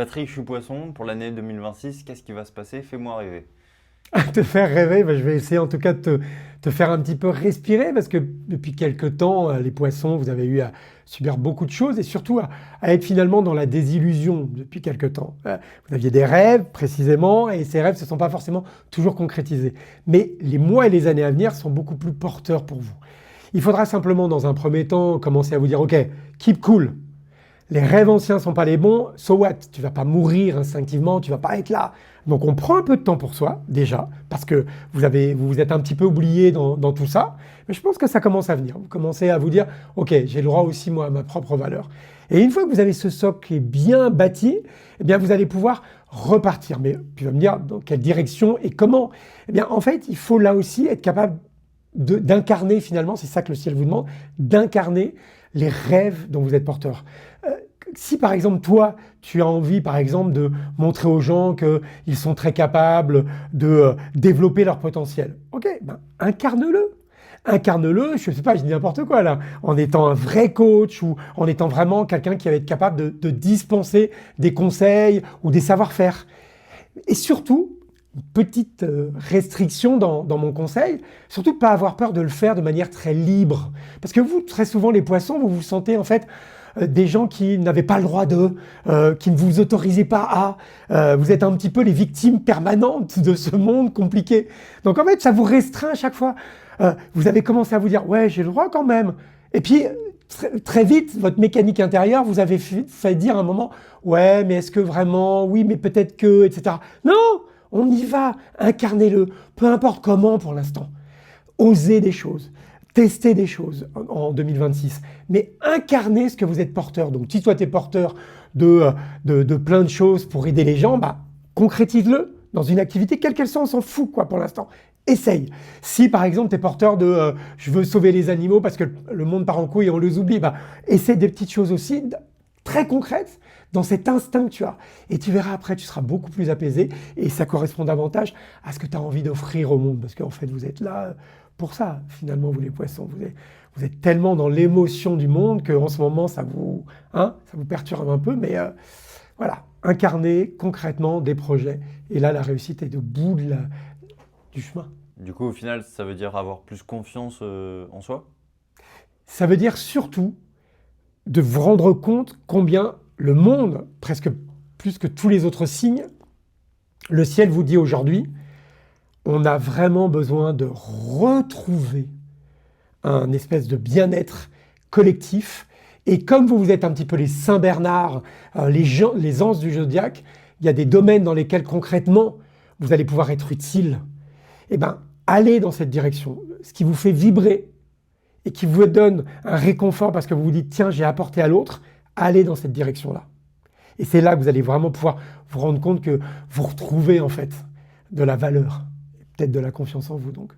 Patrick, je suis poisson. Pour l'année 2026, qu'est-ce qui va se passer? Fais-moi rêver. Te faire rêver, je vais essayer en tout cas de te faire un petit peu respirer parce que depuis quelque temps, les poissons, vous avez eu à subir beaucoup de choses et surtout à être finalement dans la désillusion depuis quelque temps. Vous aviez des rêves précisément et ces rêves ne se sont pas forcément toujours concrétisés. Mais les mois et les années à venir sont beaucoup plus porteurs pour vous. Il faudra simplement dans un premier temps commencer à vous dire, OK, keep cool. Les rêves anciens sont pas les bons, so what? Tu vas pas mourir instinctivement, tu vas pas être là. Donc on prend un peu de temps pour soi, déjà, parce que vous vous êtes un petit peu oublié dans tout ça. Mais je pense que ça commence à venir. Vous commencez à vous dire, OK, j'ai le droit aussi, moi, à ma propre valeur. Et une fois que vous avez ce socle qui est bien bâti, eh bien, vous allez pouvoir repartir. Mais tu vas me dire dans quelle direction et comment? Eh bien, en fait, il faut là aussi être capable d'incarner finalement, c'est ça que le ciel vous demande, d'incarner les rêves dont vous êtes porteur. Euh, Si par exemple toi, tu as envie par exemple de montrer aux gens qu'ils sont très capables de développer leur potentiel, ok, ben, incarne-le. Incarne-le, je ne sais pas, je dis n'importe quoi là, en étant un vrai coach ou en étant vraiment quelqu'un qui va être capable de dispenser des conseils ou des savoir-faire. Et surtout, petite restriction dans mon conseil, surtout pas avoir peur de le faire de manière très libre. Parce que vous, très souvent, les poissons, vous vous sentez en fait des gens qui n'avaient pas le droit d'eux, qui ne vous autorisaient pas à. Vous êtes un petit peu les victimes permanentes de ce monde compliqué. Donc en fait, ça vous restreint à chaque fois. Vous avez commencé à vous dire, ouais, j'ai le droit quand même. Et puis, très vite, votre mécanique intérieure vous avez fait dire à un moment, ouais, mais est-ce que vraiment, oui, mais peut-être que, etc. Non, on y va, incarnez-le, peu importe comment pour l'instant. Osez des choses, testez des choses en 2026, mais incarnez ce que vous êtes porteur. Donc si toi tu es porteur de plein de choses pour aider les gens, bah, concrétise-le dans une activité, quelle qu'elle soit, on s'en fout quoi pour l'instant. Essaye. Si par exemple tu es porteur de je veux sauver les animaux parce que le monde part en couille et on les oublie, bah, essaie des petites choses aussi très concrètes dans cet instinct que tu as. Et tu verras après, tu seras beaucoup plus apaisé et ça correspond davantage à ce que tu as envie d'offrir au monde. Parce qu'en fait, vous êtes là pour ça, finalement, vous les poissons. Vous êtes tellement dans l'émotion du monde qu'en ce moment, ça vous perturbe un peu. Mais voilà, incarner concrètement des projets. Et là, la réussite est au bout du chemin. Du coup, au final, ça veut dire avoir plus confiance en soi? Ça veut dire surtout de vous rendre compte combien le monde, presque plus que tous les autres signes, le ciel vous dit aujourd'hui, on a vraiment besoin de retrouver un espèce de bien-être collectif. Et comme vous êtes un petit peu les Saint Bernard, les anges du zodiaque, il y a des domaines dans lesquels concrètement vous allez pouvoir être utile. Eh bien, allez dans cette direction. Ce qui vous fait vibrer et qui vous donne un réconfort parce que vous vous dites tiens, j'ai apporté à l'autre, allez dans cette direction-là. Et c'est là que vous allez vraiment pouvoir vous rendre compte que vous retrouvez en fait de la valeur, peut-être de la confiance en vous donc.